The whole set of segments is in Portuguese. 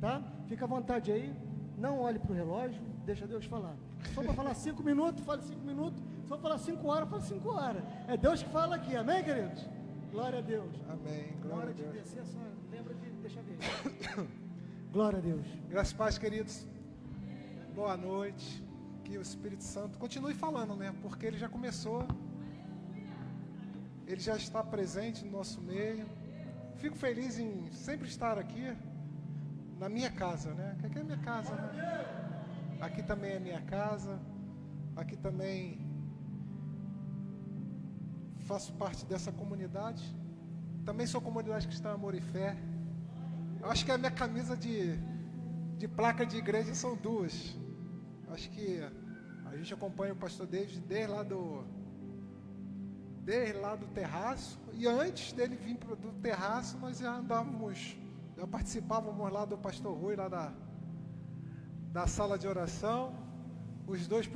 tá? Fica à vontade aí, não olhe para o relógio, deixa Deus falar. Se for para falar 5 minutos, fale 5 minutos. Se for para falar 5 horas, fale 5 horas. É Deus que fala aqui, amém, queridos? Glória a Deus. Amém. Na Glória a hora de Deus. descer, só lembra de deixar ver. Glória a Deus. Graças a paz, queridos. Boa noite. Que o Espírito Santo continue falando, né? Porque ele já começou. Ele já está presente no nosso meio. Fico feliz em sempre estar aqui na minha casa, né? Aqui é a minha casa, né? Aqui também é minha casa. Aqui também faço parte dessa comunidade. Também sou comunidade cristã Amor e Fé. Eu acho que a minha camisa de placa de igreja são duas. Acho que a gente acompanha o pastor David desde lá do terraço. E antes dele vir do terraço, nós já andávamos, já participávamos lá do pastor Rui, lá da sala de oração. Os dois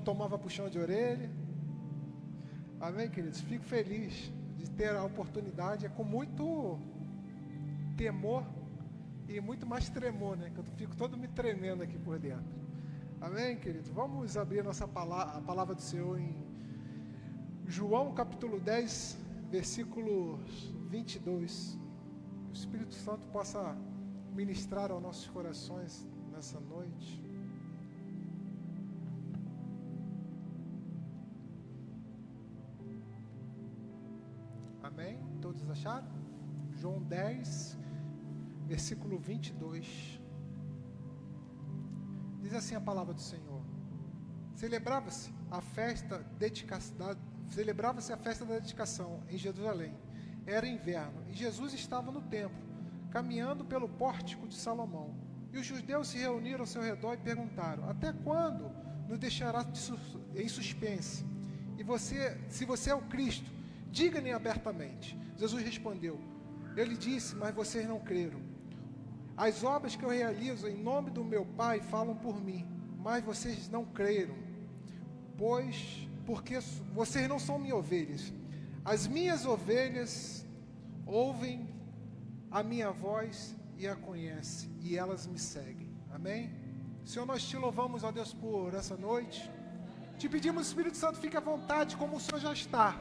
tomavam puxão de orelha. Amém, queridos? Fico feliz de ter a oportunidade. É com muito temor e muito mais tremor, né? Que eu fico todo me tremendo aqui por dentro. Amém, queridos? Vamos abrir a palavra do Senhor em João capítulo 10, versículo 22. Que o Espírito Santo possa ministrar aos nossos corações nessa noite. Amém? Todos acharam? João 10, versículo 22. Diz assim a palavra do Senhor: Celebrava-se a festa da dedicação em Jerusalém. Era inverno e Jesus estava no templo, caminhando pelo pórtico de Salomão. E os judeus se reuniram ao seu redor e perguntaram: Até quando nos deixará em suspense? Se você é o Cristo, diga-lhe abertamente. Jesus respondeu: Eu lhe disse, mas vocês não creram. As obras que eu realizo em nome do meu Pai falam por mim, mas vocês não creram, porque vocês não são minhas ovelhas. As minhas ovelhas ouvem a minha voz e a conhecem, e elas me seguem. Amém? Senhor, nós te louvamos, ó Deus, por essa noite. Te pedimos, Espírito Santo, fique à vontade como o Senhor já está.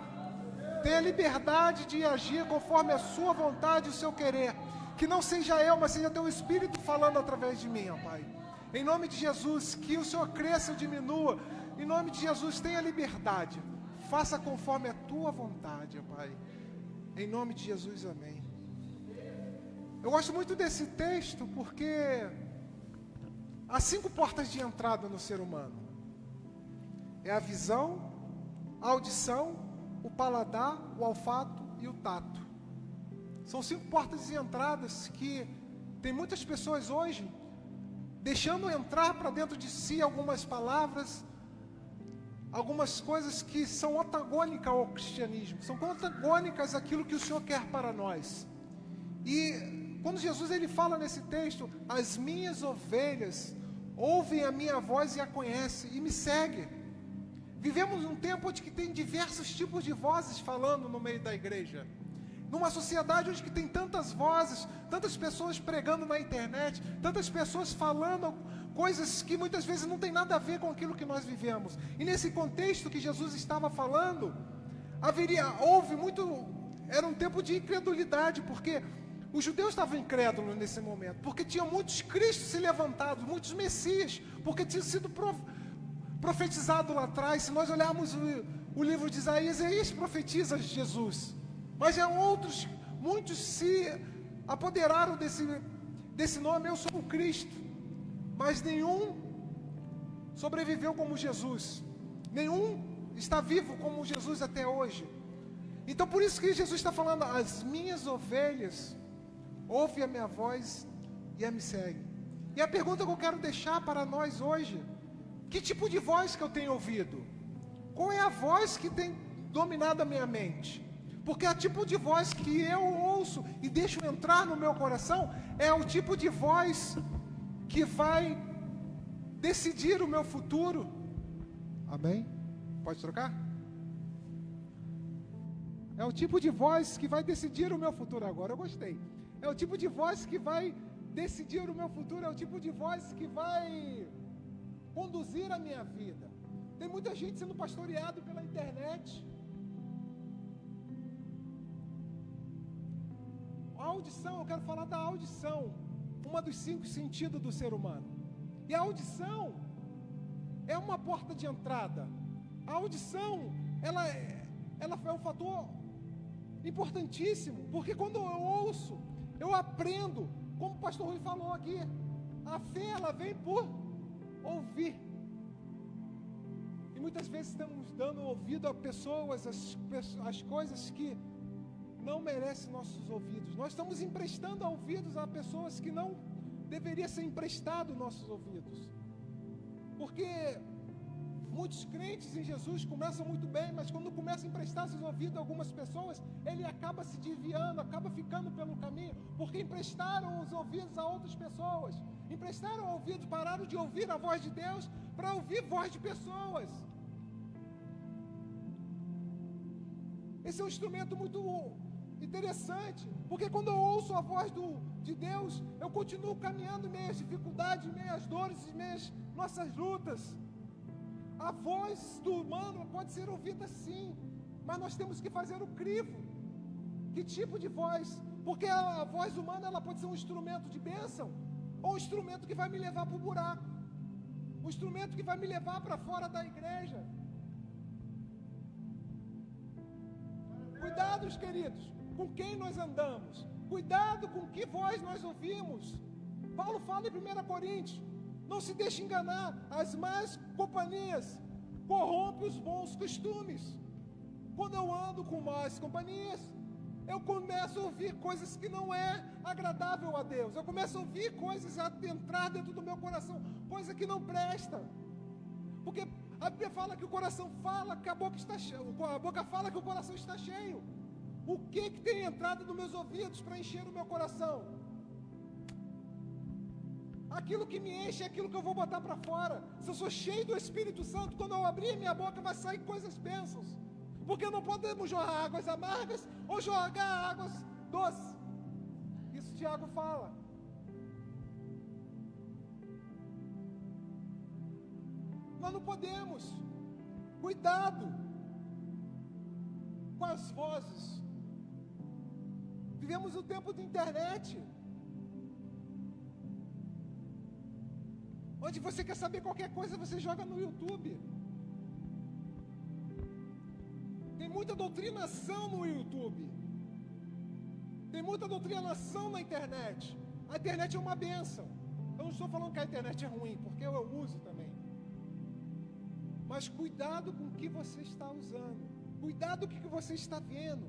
Tenha liberdade de agir conforme a sua vontade e o seu querer. Que não seja eu, mas seja teu Espírito falando através de mim, ó Pai. Em nome de Jesus, que o Senhor cresça ou diminua. Em nome de Jesus, tenha liberdade. Faça conforme a tua vontade, ó Pai. Em nome de Jesus, amém. Eu gosto muito desse texto porque há 5 portas de entrada no ser humano. É a visão, a audição, o paladar, o olfato e o tato. São 5 portas de entradas que tem muitas pessoas hoje deixando entrar para dentro de si algumas palavras, algumas coisas que são antagônicas ao cristianismo, são antagônicas àquilo que o Senhor quer para nós. E quando Jesus ele fala nesse texto: as minhas ovelhas ouvem a minha voz e a conhecem e me seguem. Vivemos num tempo onde que tem diversos tipos de vozes falando no meio da igreja. Numa sociedade onde que tem tantas vozes, tantas pessoas pregando na internet, tantas pessoas falando coisas que muitas vezes não tem nada a ver com aquilo que nós vivemos. E nesse contexto que Jesus estava falando, era um tempo de incredulidade, porque os judeus estavam incrédulos nesse momento, porque tinha muitos cristos se levantados, muitos messias, porque tinha sido profetizado lá atrás. Se nós olharmos o livro de Isaías profetiza Jesus. Mas muitos se apoderaram desse nome: eu sou o Cristo. Mas nenhum sobreviveu como Jesus. Nenhum está vivo como Jesus até hoje. Então por isso que Jesus está falando: as minhas ovelhas ouvem a minha voz e a me seguem. E a pergunta que eu quero deixar para nós hoje: que tipo de voz que eu tenho ouvido? Qual é a voz que tem dominado a minha mente? Porque o tipo de voz que eu ouço e deixo entrar no meu coração é o tipo de voz que vai decidir o meu futuro. Amém? Pode trocar? É o tipo de voz que vai decidir o meu futuro agora. Eu gostei. É o tipo de voz que vai decidir o meu futuro, é o tipo de voz que vai conduzir a minha vida. Tem muita gente sendo pastoreado pela internet. A audição, eu quero falar da audição, uma dos 5 sentidos do ser humano. E a audição é uma porta de entrada. A audição, ela é um fator importantíssimo, porque quando eu ouço, eu aprendo, como o pastor Rui falou aqui, a fé, ela vem por ouvir. E muitas vezes estamos dando ouvido a pessoas, as coisas que não merecem nossos ouvidos. Nós estamos emprestando ouvidos a pessoas que não deveria ser emprestado nossos ouvidos. Porque muitos crentes em Jesus começam muito bem, mas quando começam a emprestar seus ouvidos a algumas pessoas, ele acaba se desviando, acaba ficando pelo caminho, porque emprestaram os ouvidos a outras pessoas, emprestaram ouvidos, pararam de ouvir a voz de Deus para ouvir voz de pessoas. Esse é um instrumento muito interessante, porque quando eu ouço a voz de Deus, eu continuo caminhando em meio às dificuldades, em meio às dores, em meio às nossas lutas. A voz do humano pode ser ouvida sim, mas nós temos que fazer o crivo. Que tipo de voz? Porque a voz humana, ela pode ser um instrumento de bênção, ou um instrumento que vai me levar para o buraco, um instrumento que vai me levar para fora da igreja. Cuidados, queridos, com quem nós andamos. Cuidado com que voz nós ouvimos. Paulo fala em 1 Coríntios, não se deixe enganar, as más companhias corrompem os bons costumes. Quando eu ando com más companhias, eu começo a ouvir coisas que não é agradável a Deus. Eu começo a ouvir coisas a entrar dentro do meu coração, coisa que não presta. Porque a Bíblia fala que o coração fala que a boca está cheia, a boca fala que o coração está cheio. O que tem entrado nos meus ouvidos para encher o meu coração? Aquilo que me enche é aquilo que eu vou botar para fora. Se eu sou cheio do Espírito Santo, quando eu abrir minha boca vai sair coisas bênçãos. Porque não podemos jogar águas amargas ou jogar águas doces. Isso Tiago fala. Nós não podemos. Cuidado com as vozes. Vivemos um tempo de internet, onde você quer saber qualquer coisa, você joga no YouTube. Tem muita doutrinação no YouTube. Tem muita doutrinação na internet. A internet é uma bênção. Eu não estou falando que a internet é ruim, porque eu uso também. Mas cuidado com o que você está usando. Cuidado com o que você está vendo.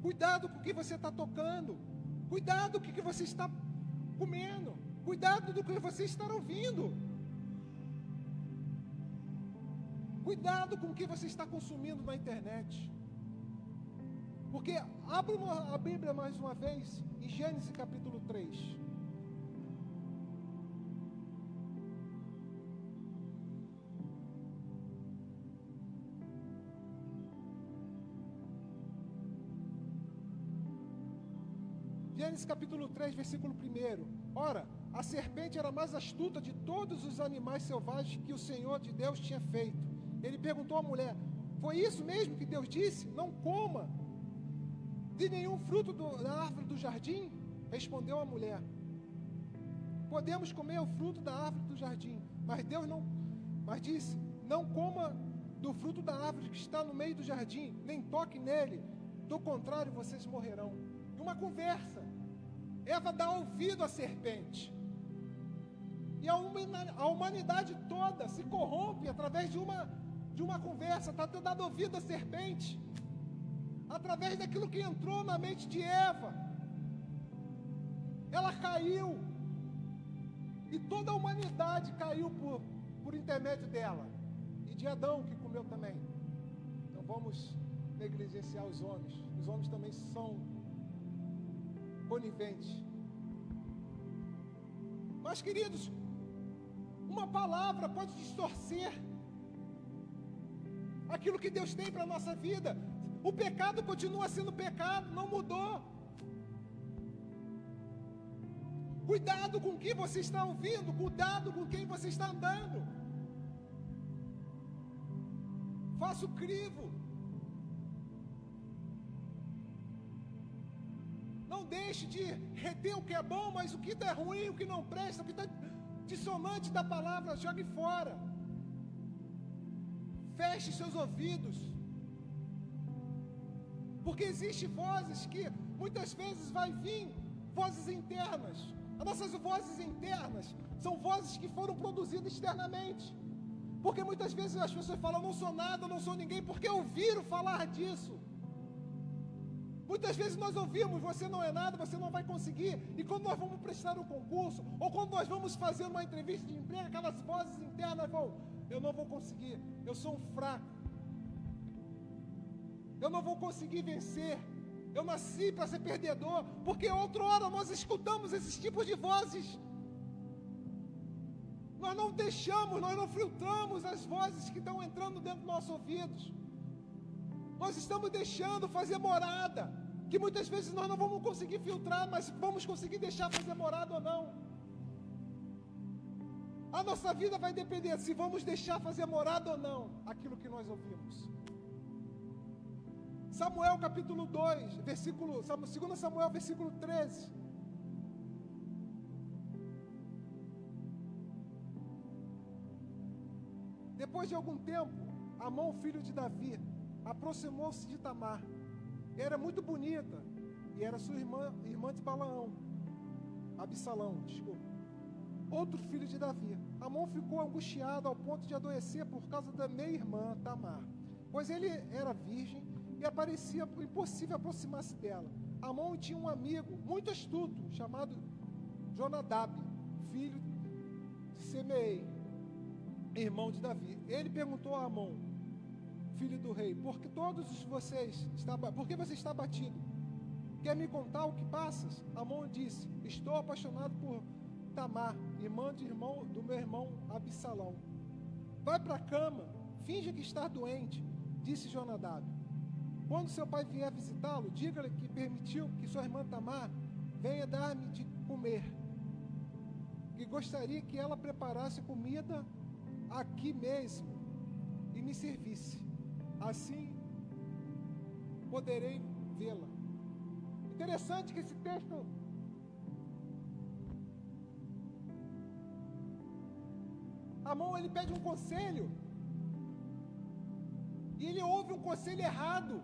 Cuidado com o que você está tocando. Cuidado com o que você está comendo. Cuidado do que você está ouvindo. Cuidado com o que você está consumindo na internet. Porque abra a Bíblia mais uma vez, em Gênesis capítulo 3. Gênesis capítulo 3, versículo 1. Ora, a serpente era mais astuta de todos os animais selvagens que o Senhor de Deus tinha feito. Ele perguntou à mulher: foi isso mesmo que Deus disse? Não coma de nenhum fruto da árvore do jardim? Respondeu a mulher: podemos comer o fruto da árvore do jardim, mas disse: não coma do fruto da árvore que está no meio do jardim, nem toque nele, do contrário vocês morrerão. E uma conversa. Eva dá ouvido à serpente. E a humanidade toda se corrompe através de uma conversa. Está dando ouvido à serpente, através daquilo que entrou na mente de Eva. Ela caiu, e toda a humanidade caiu por intermédio dela, e de Adão, que comeu também. Não vamos negligenciar os homens também são coniventes. Mas, queridos, uma palavra pode distorcer aquilo que Deus tem para a nossa vida. O pecado continua sendo pecado, não mudou. Cuidado com o que você está ouvindo, cuidado com quem você está andando. Faça o crivo. Não deixe de reter o que é bom, mas o que é ruim, o que não presta, o que está dissonante da palavra, jogue fora. Feche seus ouvidos. Porque existem vozes que muitas vezes vai vir, vozes internas. As nossas vozes internas são vozes que foram produzidas externamente. Porque muitas vezes as pessoas falam, não sou nada, não sou ninguém, porque ouviram falar disso. Muitas vezes nós ouvimos, você não é nada, você não vai conseguir. E quando nós vamos prestar um concurso, ou quando nós vamos fazer uma entrevista de emprego, aquelas vozes internas vão, eu não vou conseguir, eu sou um fraco. Eu não vou conseguir vencer. Eu nasci para ser perdedor, porque outrora nós escutamos esses tipos de vozes. Nós não deixamos, nós não filtramos as vozes que estão entrando dentro dos nossos ouvidos. Nós estamos deixando fazer morada, que muitas vezes nós não vamos conseguir filtrar, mas vamos conseguir deixar fazer morada ou não. A nossa vida vai depender se vamos deixar fazer morada ou não aquilo que nós ouvimos. Samuel capítulo 2, versículo, 2 Samuel versículo 13. Depois de algum tempo, Amon, filho de Davi, aproximou-se de Tamar. Era muito bonita e era sua irmã de Balaão, Absalão, desculpa. Outro filho de Davi. Amon ficou angustiado ao ponto de adoecer por causa da meia-irmã Tamar, pois ele era virgem e parecia impossível aproximar-se dela. Amon tinha um amigo muito astuto, chamado Jonadab, filho de Semei, irmão de Davi. Ele perguntou a Amon, filho do rei, por que você está abatido? Quer me contar o que passas? Amon disse, estou apaixonado por Tamar, irmã do meu irmão Absalão. Vai para a cama, finge que está doente, disse Jonadab. Quando seu pai vier visitá-lo, diga-lhe que permitiu que sua irmã Tamar venha dar-me de comer, que gostaria que ela preparasse comida aqui mesmo e me servisse. Assim poderei vê-la. Interessante que esse texto Amon, ele pede um conselho e ele ouve um conselho errado.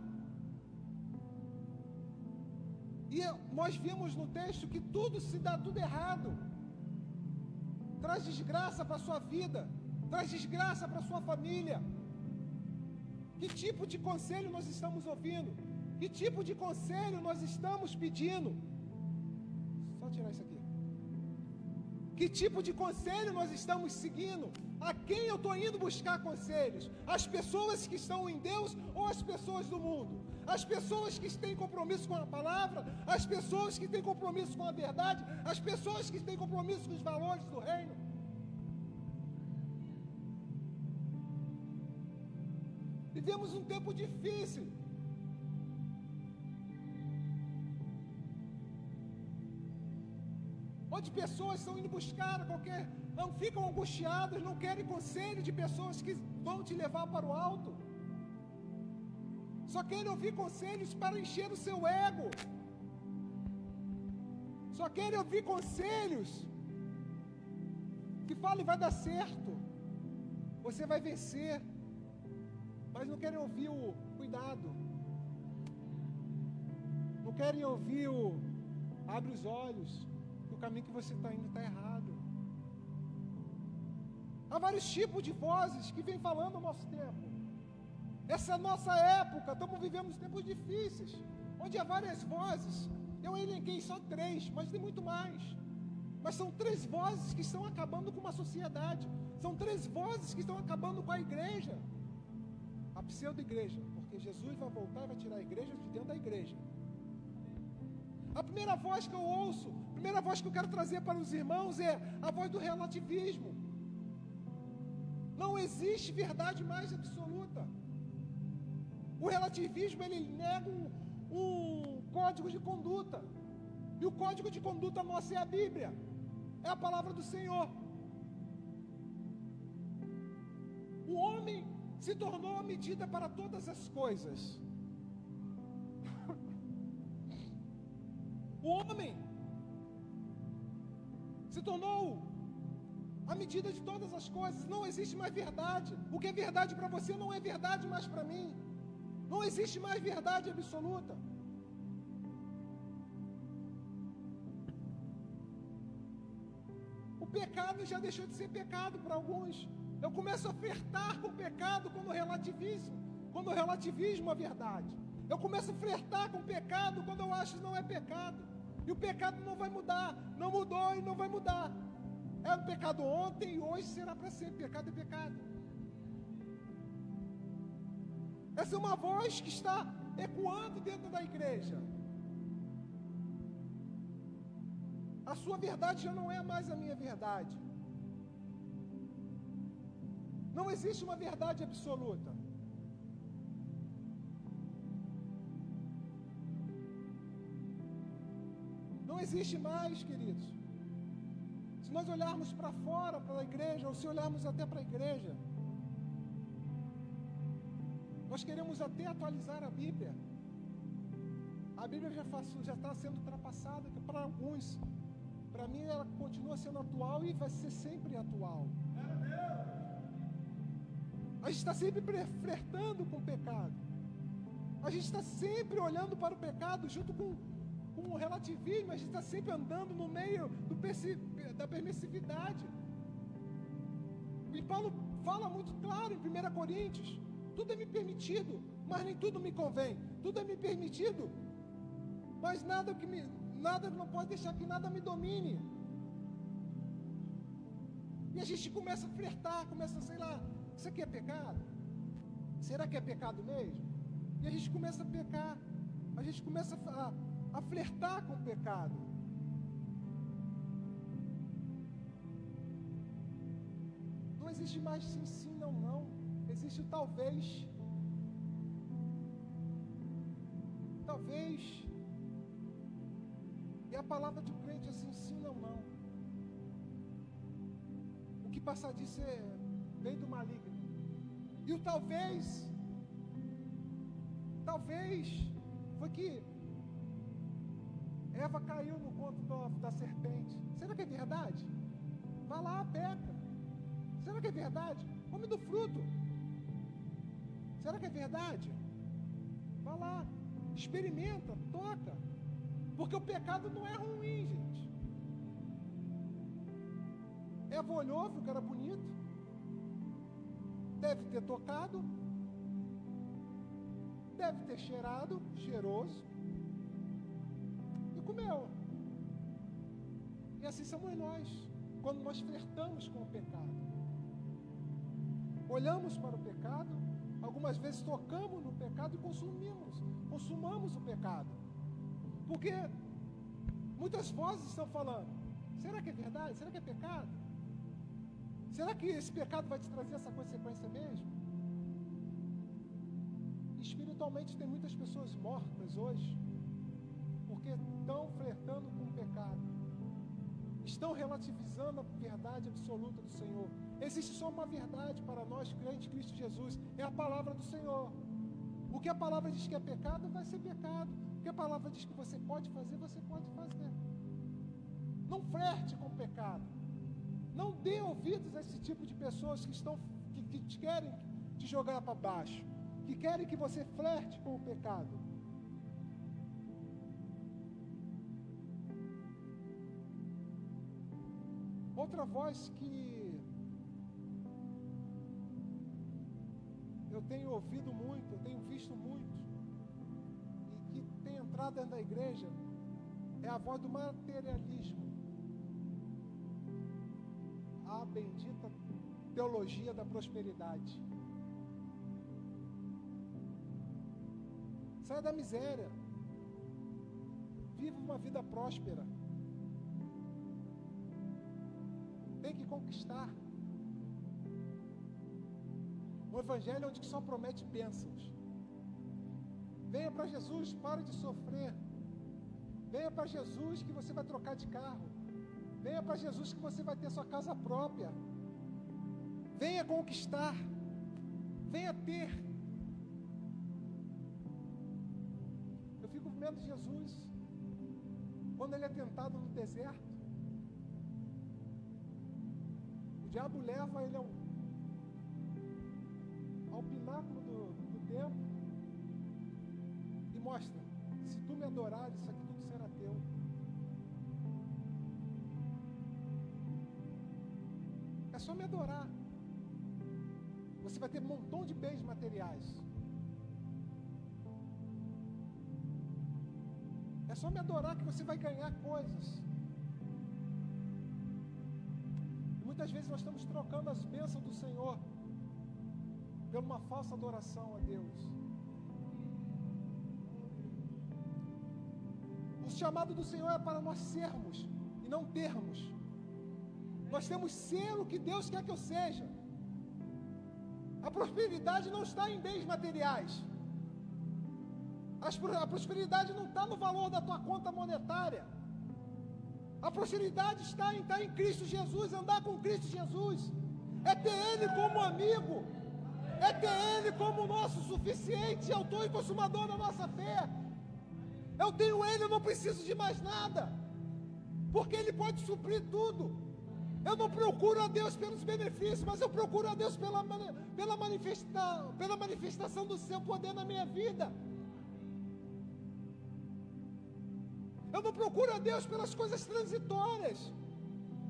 E nós vimos no texto que tudo se dá tudo errado. Traz desgraça para a sua vida, traz desgraça para a sua família. Que tipo de conselho nós estamos ouvindo? Que tipo de conselho nós estamos pedindo? Só tirar isso aqui. Que tipo de conselho nós estamos seguindo? A quem eu estou indo buscar conselhos? As pessoas que estão em Deus ou as pessoas do mundo? As pessoas que têm compromisso com a palavra? As pessoas que têm compromisso com a verdade? As pessoas que têm compromisso com os valores do reino? Vivemos um tempo difícil. Onde pessoas estão indo buscar não ficam angustiadas, não querem conselho de pessoas que vão te levar para o alto. Só querem ouvir conselhos para encher o seu ego. Só querem ouvir conselhos que falam vai dar certo, você vai vencer. Mas não querem ouvir o cuidado. Não querem ouvir o abre os olhos. O caminho que você está indo está errado. Há vários tipos de vozes que vêm falando ao nosso tempo. Essa nossa época, estamos vivendo tempos difíceis, onde há várias vozes. Eu elenquei só 3, mas tem muito mais. Mas são 3 vozes que estão acabando com uma sociedade. São 3 vozes que estão acabando com a igreja. A pseudo-igreja, porque Jesus vai voltar e vai tirar a igreja de dentro da igreja. A primeira voz que eu ouço, a primeira voz que eu quero trazer para os irmãos é a voz do relativismo. Não existe verdade mais absoluta. O relativismo, ele nega um código de conduta. E o código de conduta nosso é a Bíblia. É a palavra do Senhor. O homem se tornou a medida para todas as coisas. O homem se tornou a medida de todas as coisas. Não existe mais verdade. O que é verdade para você não é verdade mais para mim. Não existe mais verdade absoluta. O pecado já deixou de ser pecado para alguns. Eu começo a flertar com o pecado quando eu relativismo a verdade. Eu começo a flertar com o pecado quando eu acho que não é pecado. E o pecado não vai mudar. Não mudou e não vai mudar. Era um pecado ontem e hoje será para sempre. Pecado é pecado. Essa é uma voz que está ecoando dentro da igreja. A sua verdade já não é mais a minha verdade. Não existe uma verdade absoluta. Não existe mais, queridos. Se nós olharmos para fora, para a igreja, ou se olharmos até para a igreja, nós queremos até atualizar a Bíblia. A Bíblia já está sendo ultrapassada para alguns. Para mim ela continua sendo atual e vai ser sempre atual. A gente está sempre flertando com o pecado. A gente está sempre olhando para o pecado junto com o relativismo. A gente está sempre andando no meio da permissividade. E Paulo fala muito claro em 1 Coríntios: tudo é me permitido, mas nem tudo me convém. Tudo é me permitido, mas nada não pode deixar que nada me domine. E a gente começa a flertar, sei lá, isso aqui é pecado? Será que é pecado mesmo? E a gente começa a pecar, a gente começa a flertar com o pecado. Não existe mais sim, sim, não, não. Existe o talvez. Talvez. E a palavra de crente é sim, sim, não, não. O que passar disso vem do maligno. E o talvez foi que Eva caiu no conto da serpente. Será que é verdade? Vai lá, peca. Será que é verdade? Come do fruto. Será que é verdade? Vai lá, experimenta, toca. Porque o pecado não é ruim, gente. Eva olhou, viu que era bonito. Deve ter tocado. Deve ter cheirado, cheiroso. E comeu. E assim somos nós, quando nós flertamos com o pecado. Olhamos para o pecado, algumas vezes tocamos no pecado e consumamos o pecado. Porque muitas vozes estão falando: será que é verdade? Será que é pecado? Será que esse pecado vai te trazer essa consequência mesmo? Espiritualmente tem muitas pessoas mortas hoje, porque estão flertando com o pecado, estão relativizando a verdade absoluta do Senhor. Existe só uma verdade para nós, crentes em Cristo Jesus, é a palavra do Senhor. O que a palavra diz que é pecado, vai ser pecado. O que a palavra diz que você pode fazer, você pode fazer. Não flerte com o pecado. Não dê ouvidos a esse tipo de pessoas que querem te jogar para baixo, que querem que você flerte com o pecado. Outra voz que eu tenho ouvido muito, eu tenho visto muito, e que tem entrado dentro da igreja, é a voz do materialismo. A bendita teologia da prosperidade. Saia da miséria. Viva uma vida próspera. Tem que conquistar. Um evangelho onde só promete bênçãos. Venha para Jesus, pare de sofrer. Venha para Jesus que você vai trocar de carro. Venha para Jesus que você vai ter sua casa própria. Venha conquistar. Venha ter. Eu fico com medo de Jesus quando ele é tentado no deserto. O diabo leva ele ao pináculo do templo e mostra: se tu me adorares, isso aqui tudo será teu. É só me adorar. Você vai ter um montão de bens materiais. É só me adorar que você vai ganhar coisas. E muitas vezes nós estamos trocando as bênçãos do Senhor por uma falsa adoração a Deus. O chamado do Senhor é para nós sermos e não termos. Nós temos que ser o que Deus quer que eu seja. A prosperidade não está em bens materiais. A prosperidade não está no valor da tua conta monetária. A prosperidade está em estar em Cristo Jesus, andar com Cristo Jesus. É ter Ele como amigo. É ter Ele como nosso suficiente, autor e consumador da nossa fé. Eu tenho Ele, eu não preciso de mais nada. Porque Ele pode suprir tudo. Eu não procuro a Deus pelos benefícios, mas eu procuro a Deus pela manifestação do seu poder na minha vida. Eu não procuro a Deus pelas coisas transitórias,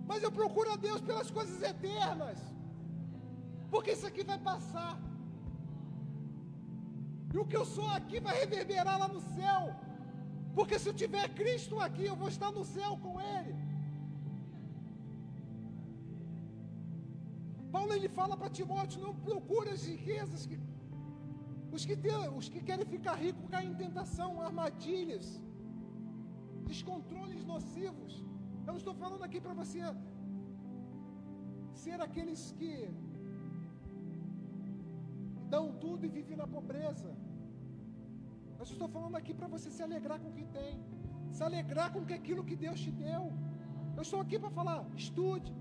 mas eu procuro a Deus pelas coisas eternas. Porque isso aqui vai passar. E o que eu sou aqui vai reverberar lá no céu. Porque se eu tiver Cristo aqui, eu vou estar no céu com Ele. Paulo ele fala para Timóteo: não procure as riquezas, os que querem ficar ricos caem em tentação, armadilhas, descontroles nocivos. Eu não estou falando aqui para você ser aqueles que dão tudo e vivem na pobreza. Eu estou falando aqui para você se alegrar com o que tem, se alegrar com aquilo que Deus te deu. Eu estou aqui para falar: estude,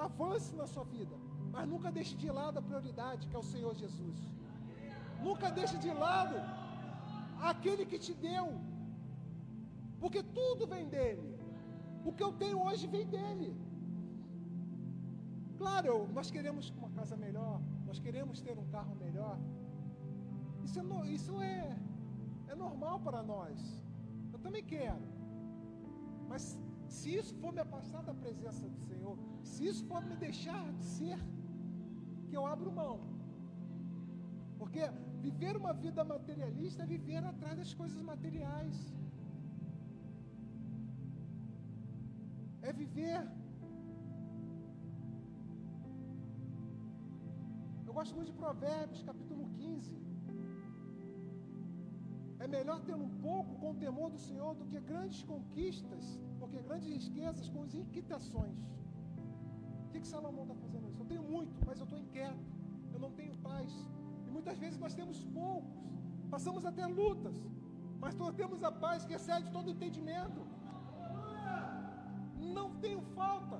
avance na sua vida, mas nunca deixe de lado a prioridade, que é o Senhor Jesus. Nunca deixe de lado aquele que te deu, porque tudo vem dele. O que eu tenho hoje vem dele. Claro, nós queremos uma casa melhor, nós queremos ter um carro melhor. Isso é normal para nós. Eu também quero. Mas se isso for me afastar da presença do Senhor, se isso for me deixar de ser, que eu abro mão. Porque viver uma vida materialista é viver atrás das coisas materiais. É viver. Eu gosto muito de Provérbios, capítulo 15. É melhor ter um pouco com o temor do Senhor do que grandes conquistas, porque grandes riquezas com as inquietações. O que Salomão está fazendo isso? Eu tenho muito, mas eu estou inquieto. Eu não tenho paz. E muitas vezes nós temos poucos. Passamos até lutas, mas nós temos a paz que excede todo entendimento. Não tenho falta.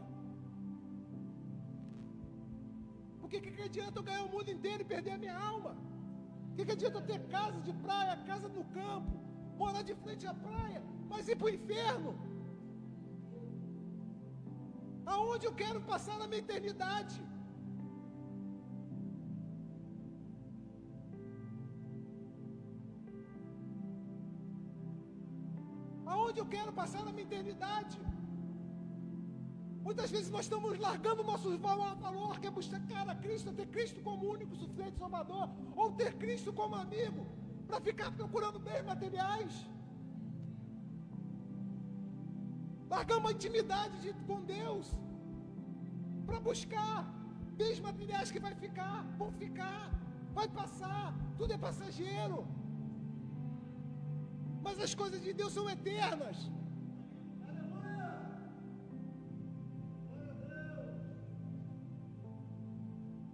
Porque que adianta eu ganhar o mundo inteiro e perder a minha alma? Que adianta eu ter casa de praia, casa no campo, morar de frente à praia, mas ir para o inferno? Aonde eu quero passar na minha eternidade? Aonde eu quero passar na minha eternidade? Muitas vezes nós estamos largando o nosso valor, que é buscar a Cristo, ter Cristo como único, suficiente Salvador, ou ter Cristo como amigo, para ficar procurando bens materiais. Largamos a intimidade com Deus, para buscar bens materiais que vão ficar, vai passar, tudo é passageiro. Mas as coisas de Deus são eternas.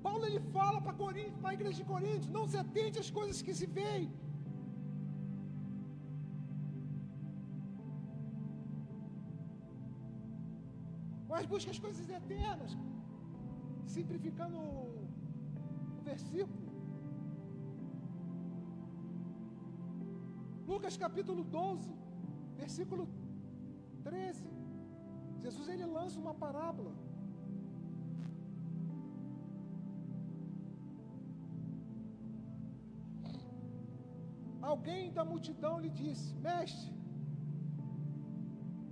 Paulo ele fala para a igreja de Corinto: não se atente às coisas que se veem. O mas busca as coisas eternas, simplificando o versículo. Lucas capítulo 12, versículo 13. Jesus, ele lança uma parábola. Alguém da multidão lhe disse: Mestre,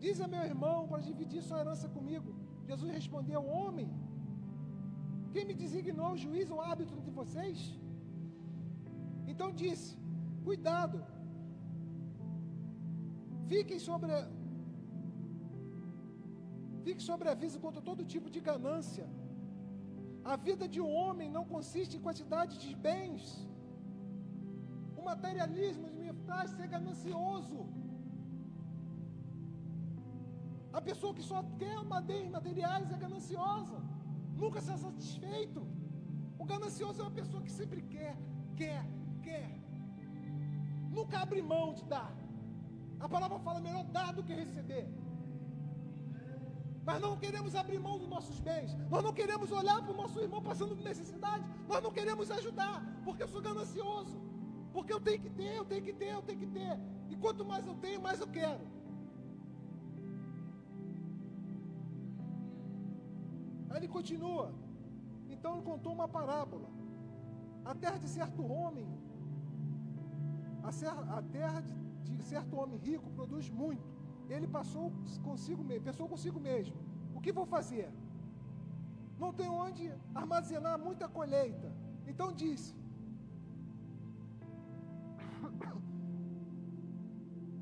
diz a meu irmão para dividir sua herança comigo. Jesus respondeu: Homem, quem me designou o juiz ou árbitro de vocês? Então disse: Cuidado, fique sobre aviso contra todo tipo de ganância. A vida de um homem não consiste em quantidade de bens. O materialismo me faz ser ganancioso. A pessoa que só quer bens materiais é gananciosa, nunca está satisfeito. O ganancioso é uma pessoa que sempre quer, nunca abre mão de dar. A palavra fala: melhor dar do que receber. Mas não queremos abrir mão dos nossos bens. Nós não queremos olhar para o nosso irmão passando necessidade. Nós não queremos ajudar, porque eu sou ganancioso. Porque eu tenho que ter. E quanto mais eu tenho, mais eu quero. Aí ele continua. Então ele contou uma parábola. A terra de certo homem, a terra de certo homem rico produz muito. Ele pensou consigo mesmo: o que vou fazer? Não tenho onde armazenar muita colheita. Então disse: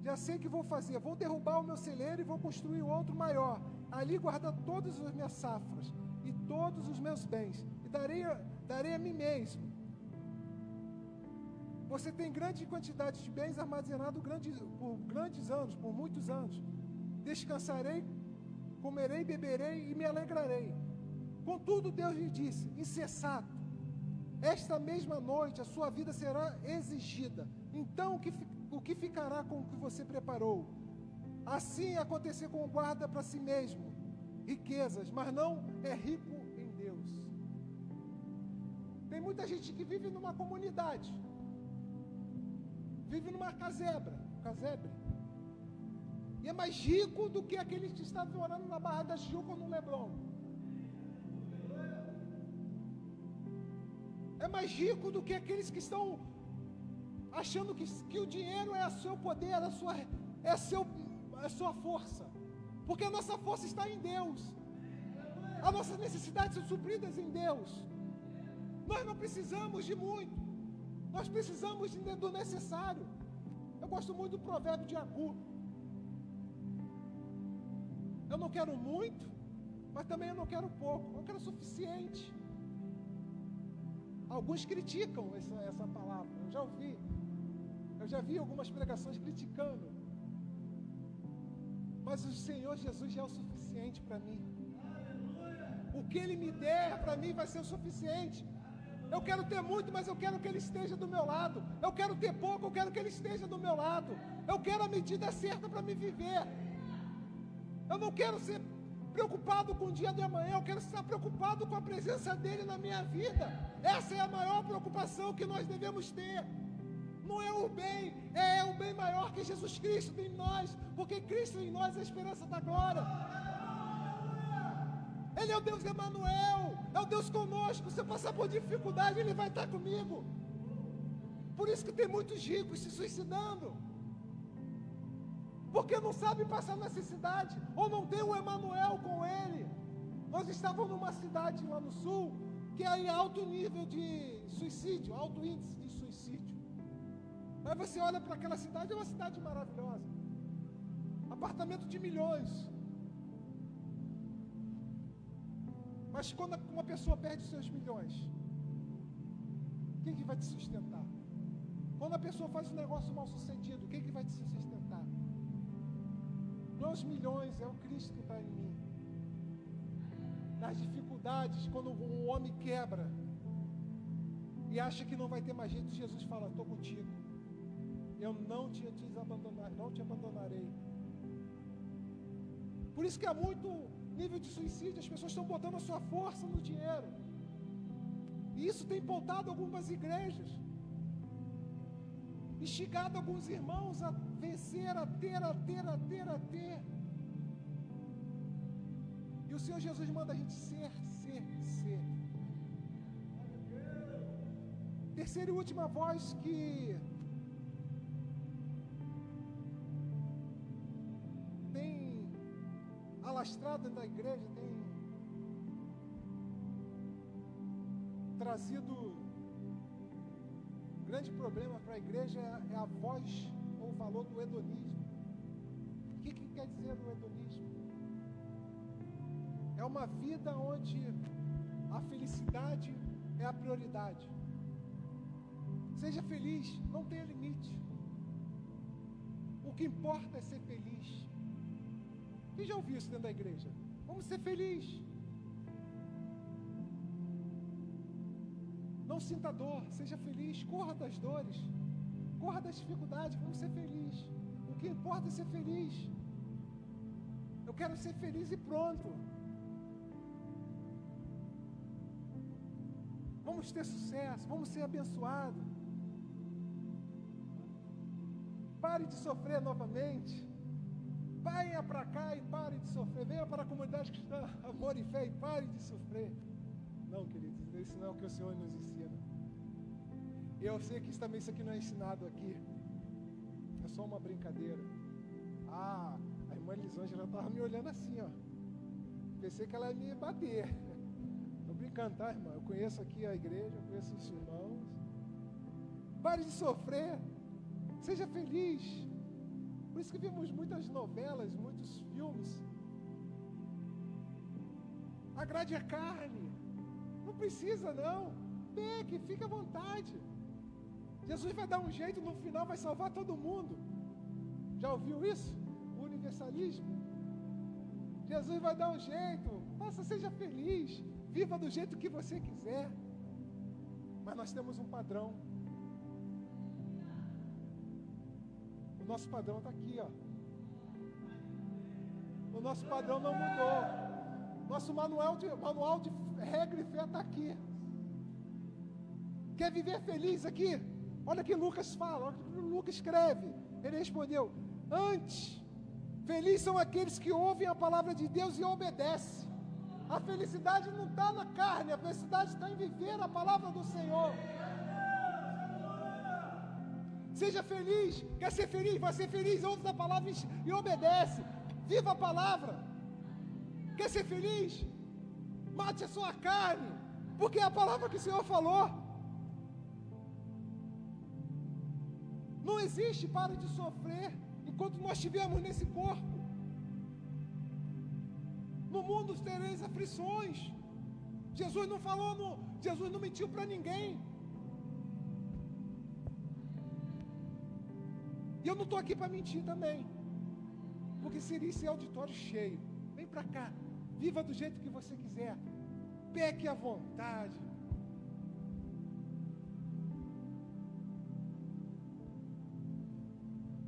já sei o que vou fazer. Vou derrubar o meu celeiro e vou construir outro maior. Ali guardar todas as minhas safras e todos os meus bens, e darei a mim mesmo. Você tem grande quantidade de bens armazenados por grandes anos, por muitos anos. Descansarei, comerei, beberei e me alegrarei. Contudo, Deus lhe disse: insensato, esta mesma noite a sua vida será exigida. Então, o que ficará com o que você preparou? Assim acontecer com o guarda para si mesmo riquezas, mas não é rico em Deus. Tem muita gente que vive numa comunidade, vive numa casebre, e é mais rico do que aqueles que estavam orando na Barra da Tijuca ou no Leblon. É mais rico do que aqueles que estão achando que o dinheiro é o seu poder, é a sua força. Porque a nossa força está em Deus. As nossas necessidades são supridas em Deus. Nós não precisamos de muito. Nós precisamos do necessário. Eu gosto muito do provérbio de Agur. Eu não quero muito, mas também eu não quero pouco. Eu quero o suficiente. Alguns criticam essa palavra. Eu já vi algumas pregações criticando. Mas o Senhor Jesus já é o suficiente para mim. O que Ele me der para mim vai ser o suficiente. Eu quero ter muito, mas eu quero que Ele esteja do meu lado. Eu quero ter pouco, eu quero que Ele esteja do meu lado. Eu quero a medida certa para me viver. Eu não quero ser preocupado com o dia de amanhã, eu quero estar preocupado com a presença dEle na minha vida. Essa é a maior preocupação que nós devemos ter. Não é o bem, é o bem maior que Jesus Cristo em nós, porque Cristo em nós é a esperança da glória. Ele é o Deus Emanuel, é o Deus conosco. Se eu passar por dificuldade, Ele vai estar comigo. Por isso que tem muitos ricos se suicidando, porque não sabem passar necessidade, ou não tem o Emanuel com ele. Nós estávamos numa cidade lá no sul, que é em alto nível de suicídio, alto índice de suicídio. Aí você olha para aquela cidade, é uma cidade maravilhosa, apartamento de milhões. Mas quando uma pessoa perde seus milhões, quem que vai te sustentar? Quando a pessoa faz um negócio mal sucedido, quem que vai te sustentar? Não é os milhões, é o Cristo que está em mim. Nas dificuldades, quando um homem quebra e acha que não vai ter mais jeito, Jesus fala: estou contigo. Eu não te abandonarei. Por isso que há muito nível de suicídio, as pessoas estão botando a sua força no dinheiro. E isso tem pautado algumas igrejas, instigado alguns irmãos a vencer, a ter. E o Senhor Jesus manda a gente ser. Terceira e última voz que tem alastrado dentro da igreja, tem trazido um grande problema para a igreja, é a voz ou o valor do hedonismo. O que quer dizer o hedonismo? É uma vida onde a felicidade é a prioridade. Seja feliz, não tenha limite. O que importa é ser feliz. Quem já ouviu isso dentro da igreja? Vamos ser felizes. Não sinta dor, seja feliz, corra das dores, corra das dificuldades, vamos ser felizes. O que importa é ser feliz. Eu quero ser feliz e pronto. Vamos ter sucesso, vamos ser abençoados. Pare de sofrer novamente. Venha para cá e pare de sofrer. Venha para a comunidade cristã, amor e fé, e pare de sofrer. Não, queridos, isso não é o que o Senhor nos ensina. Eu sei que isso aqui não é ensinado aqui. É só uma brincadeira. A irmã Elisângela já estava me olhando assim, ó. Pensei que ela ia me bater. Estou brincando, tá, irmã? Eu conheço aqui a igreja, eu conheço os irmãos. Pare de sofrer. Seja feliz. Por isso que vimos muitas novelas, muitos filmes. Agrade a carne. Não precisa não. Pegue, fique à vontade. Jesus vai dar um jeito, no final vai salvar todo mundo. Já ouviu isso? O universalismo. Jesus vai dar um jeito. Seja feliz. Viva do jeito que você quiser. Mas nós temos um padrão. O nosso padrão está aqui, ó. O nosso padrão não mudou. Nosso manual de regra e fé está aqui. Quer viver feliz aqui? Olha o que Lucas fala, olha o que Lucas escreve. Ele respondeu: antes, felizes são aqueles que ouvem a palavra de Deus e obedecem. A felicidade não está na carne, a felicidade está em viver a palavra do Senhor. Seja feliz, quer ser feliz, vai ser feliz, ouve a palavra e obedece. Viva a palavra. Quer ser feliz? Mate a sua carne, porque é a palavra que o Senhor falou. Não existe pare de sofrer enquanto nós estivermos nesse corpo. No mundo tereis aflições. Jesus não falou, Jesus não mentiu para ninguém. E eu não estou aqui para mentir também, porque seria esse auditório cheio. Vem para cá, viva do jeito que você quiser, peque à vontade.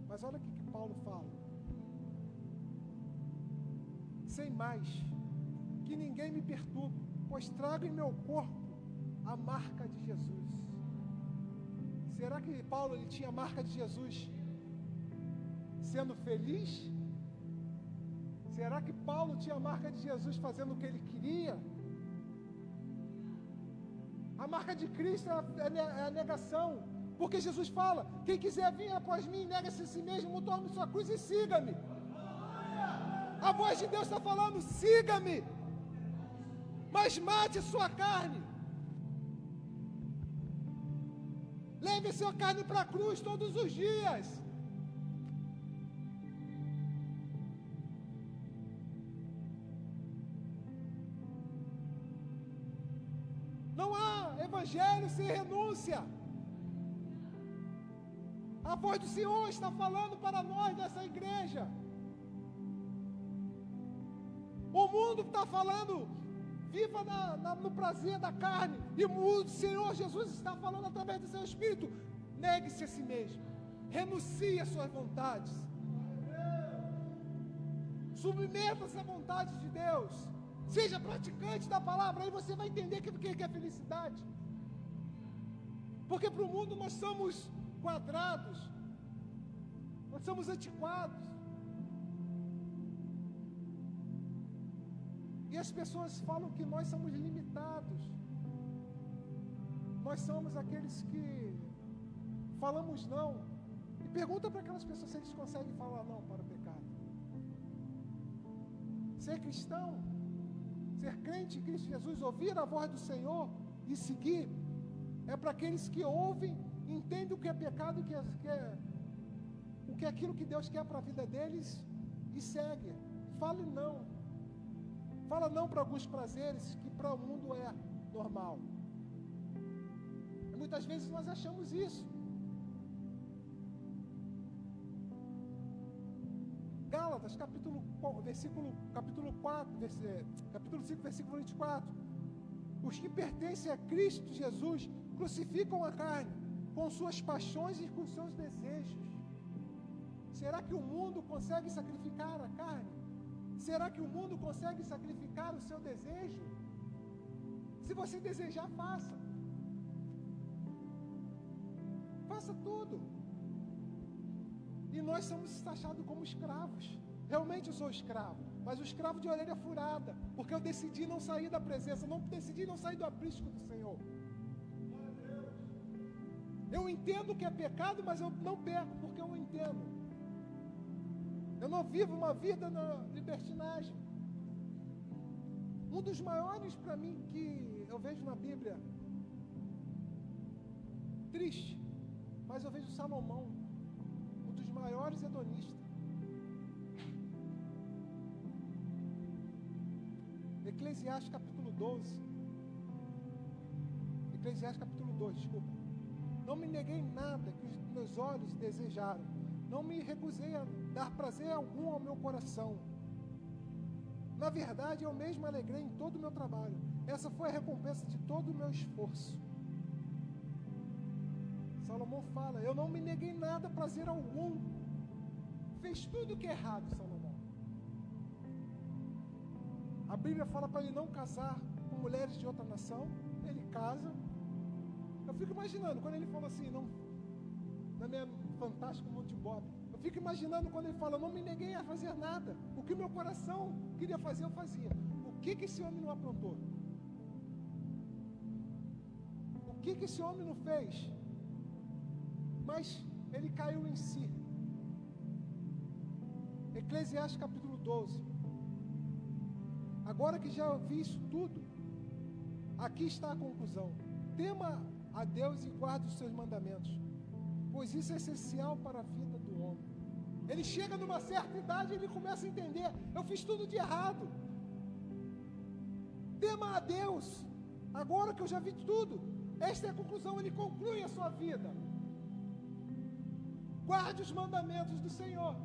Mas olha o que Paulo fala: sem mais, que ninguém me perturbe, pois trago em meu corpo a marca de Jesus. Será que Paulo ele tinha a marca de Jesus sendo feliz? Será que Paulo tinha a marca de Jesus fazendo o que ele queria? A marca de Cristo é a negação, porque Jesus fala: quem quiser vir após mim, nega-se a si mesmo, tome sua cruz e siga-me. A voz de Deus está falando: siga-me, mas mate a sua carne. Leve a sua carne para a cruz todos os dias. Não há evangelho sem renúncia. A voz do Senhor está falando para nós nessa igreja. O mundo está falando: viva no prazer da carne. E o Senhor Jesus está falando através do seu Espírito: negue-se a si mesmo, renuncie às suas vontades. Submeta-se à vontade de Deus. Seja praticante da palavra. Aí você vai entender o que é felicidade. Porque para o mundo nós somos quadrados. Nós somos antiquados. E as pessoas falam que nós somos limitados. Nós somos aqueles que falamos não. E pergunta para aquelas pessoas se eles conseguem falar não para o pecado. Ser cristão, ser crente em Cristo Jesus, ouvir a voz do Senhor e seguir, é para aqueles que ouvem, entendem o que é pecado, o que é aquilo que Deus quer para a vida deles e segue. Fale não. Fala não para alguns prazeres que para o mundo é normal. E muitas vezes nós achamos isso. Gálatas, capítulo 5, versículo 24. Os que pertencem a Cristo Jesus crucificam a carne com suas paixões e com seus desejos. Será que o mundo consegue sacrificar a carne? Será que o mundo consegue sacrificar o seu desejo? Se você desejar, faça. Faça tudo. E nós somos taxados como escravos. Realmente eu sou escravo, mas o escravo de orelha furada, porque eu decidi não sair da presença, decidi não sair do aprisco do Senhor. Eu entendo que é pecado, mas eu não peco, porque eu entendo. Eu não vivo uma vida na libertinagem. Um dos maiores para mim que eu vejo na Bíblia, triste, mas eu vejo Salomão, um dos maiores hedonistas. Eclesiastes capítulo 12. Eclesiastes capítulo 2, desculpa. Não me neguei nada que os meus olhos desejaram. Não me recusei a dar prazer algum ao meu coração. Na verdade, eu mesmo alegrei em todo o meu trabalho. Essa foi a recompensa de todo o meu esforço. Salomão fala, eu não me neguei nada, prazer algum. Fez tudo o que é errado, Salomão. A Bíblia fala para ele não casar com mulheres de outra nação. Ele casa. Eu fico imaginando, quando ele falou assim, não, na minha fantástico mundo de Bob, eu fico imaginando quando ele fala, não me neguei a fazer nada. O que meu coração queria fazer, eu fazia. O que esse homem não aprontou? O que esse homem não fez? Mas ele caiu em si. Eclesiastes capítulo 12. Agora que já vi isso tudo, aqui está a conclusão. Tema a Deus e guarde os seus mandamentos, pois isso é essencial para a vida do homem. Ele chega numa certa idade e ele começa a entender, eu fiz tudo de errado. Tema a Deus, agora que eu já vi tudo. Esta é a conclusão, ele conclui a sua vida. Guarde os mandamentos do Senhor.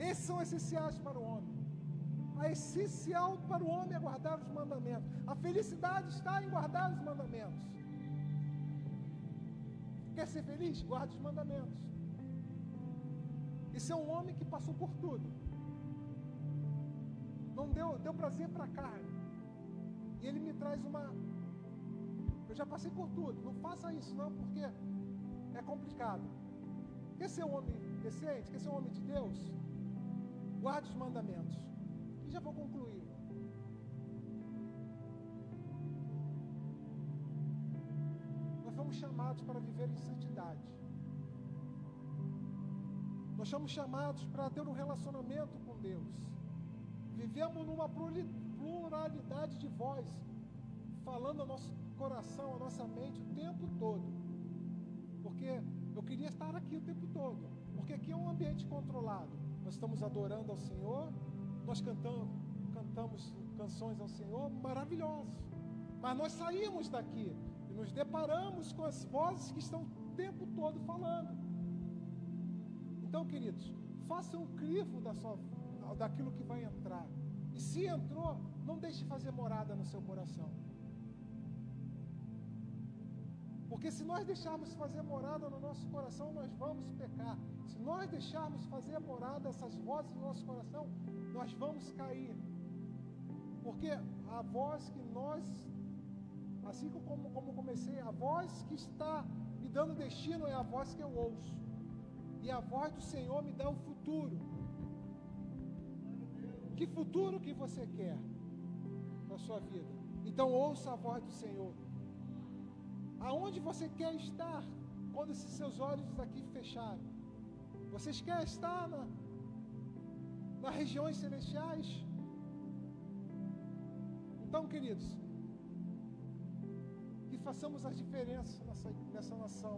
Esses são essenciais para o homem. A essencial para o homem é guardar os mandamentos. A felicidade está em guardar os mandamentos. Quer ser feliz? Guarde os mandamentos. Isso é um homem que passou por tudo. Não deu prazer para a carne. E ele me traz uma... Eu já passei por tudo. Não faça isso não, porque é complicado. Quer ser um homem decente? Quer ser um homem de Deus? Guarde os mandamentos. E já vou concluir. Nós fomos chamados para viver em santidade. Nós somos chamados para ter um relacionamento com Deus. Vivemos numa pluralidade de voz, falando ao nosso coração, à nossa mente o tempo todo. Porque eu queria estar aqui o tempo todo. Porque aqui é um ambiente controlado. Nós estamos adorando ao Senhor, nós cantamos canções ao Senhor maravilhosas. Mas nós saímos daqui e nos deparamos com as vozes que estão o tempo todo falando. Então, queridos, faça um crivo daquilo que vai entrar. E se entrou, não deixe fazer morada no seu coração. Porque se nós deixarmos fazer morada no nosso coração, nós vamos pecar. Se nós deixarmos fazer morada essas vozes no nosso coração, nós vamos cair. Porque a voz que nós, assim como comecei, a voz que está me dando destino é a voz que eu ouço. E a voz do Senhor me dá o futuro. Que futuro que você quer na sua vida? Então ouça a voz do Senhor. Aonde você quer estar quando esses seus olhos daqui fecharem? Vocês querem estar nas regiões celestiais? Então, queridos, que façamos as diferenças nessa nação.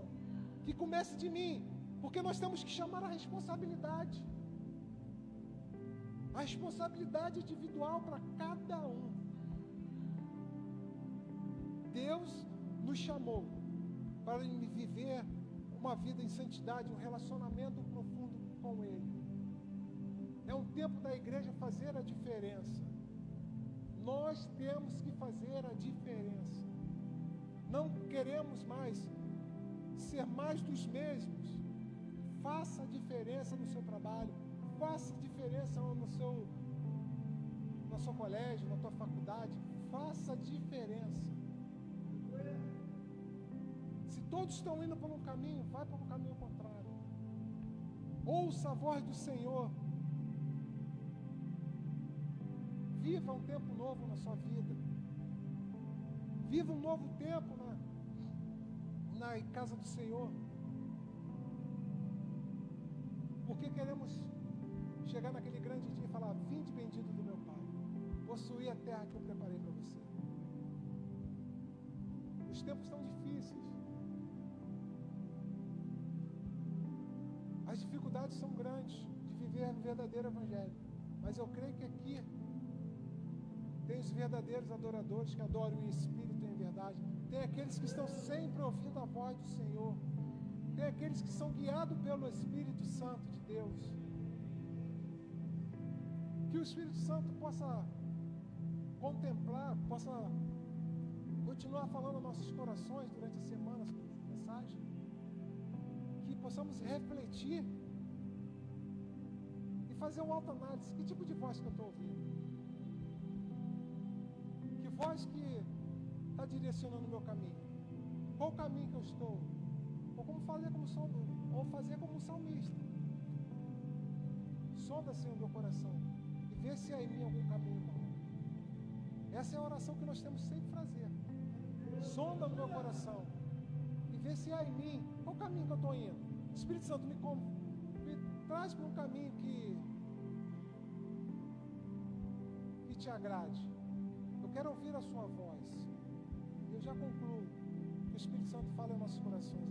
Que comece de mim, porque nós temos que chamar a responsabilidade. A responsabilidade individual para cada um. Deus nos chamou para viver uma vida em santidade, um relacionamento profundo com Ele. É um tempo da igreja fazer a diferença. Nós temos que fazer a diferença. Não queremos mais ser mais dos mesmos. Faça a diferença no seu trabalho, faça a diferença no seu colégio, na tua faculdade. Faça a diferença. Se todos estão indo por um caminho, vai por um caminho contrário. Ouça a voz do Senhor. Viva um tempo novo na sua vida. Viva um novo tempo na casa do Senhor. Porque queremos chegar naquele grande dia e falar: vinde bendito do meu Pai, possuir a terra que eu preparei para você. Os tempos estão difíceis. As dificuldades são grandes de viver o verdadeiro evangelho. Mas eu creio que aqui tem os verdadeiros adoradores que adoram em espírito e em verdade. Tem aqueles que estão sempre ouvindo a voz do Senhor. Tem aqueles que são guiados pelo Espírito Santo de Deus. Que o Espírito Santo possa contemplar, possa continuar falando aos nossos corações durante a semana, essa mensagem. Que possamos refletir e fazer uma autoanálise. Que tipo de voz que eu estou ouvindo? Que voz que está direcionando o meu caminho? Qual o caminho que eu estou? Ou fazer como um salmista. Sonda, Senhor, meu coração e vê se há em mim algum caminho mau. Essa é a oração que nós temos sempre que fazer. Sonda o meu coração e vê se há em mim qual caminho que eu estou indo. Espírito Santo, me traz para um caminho que te agrade. Eu quero ouvir a sua voz. Eu já concluo. Que o Espírito Santo fale aos nossos corações.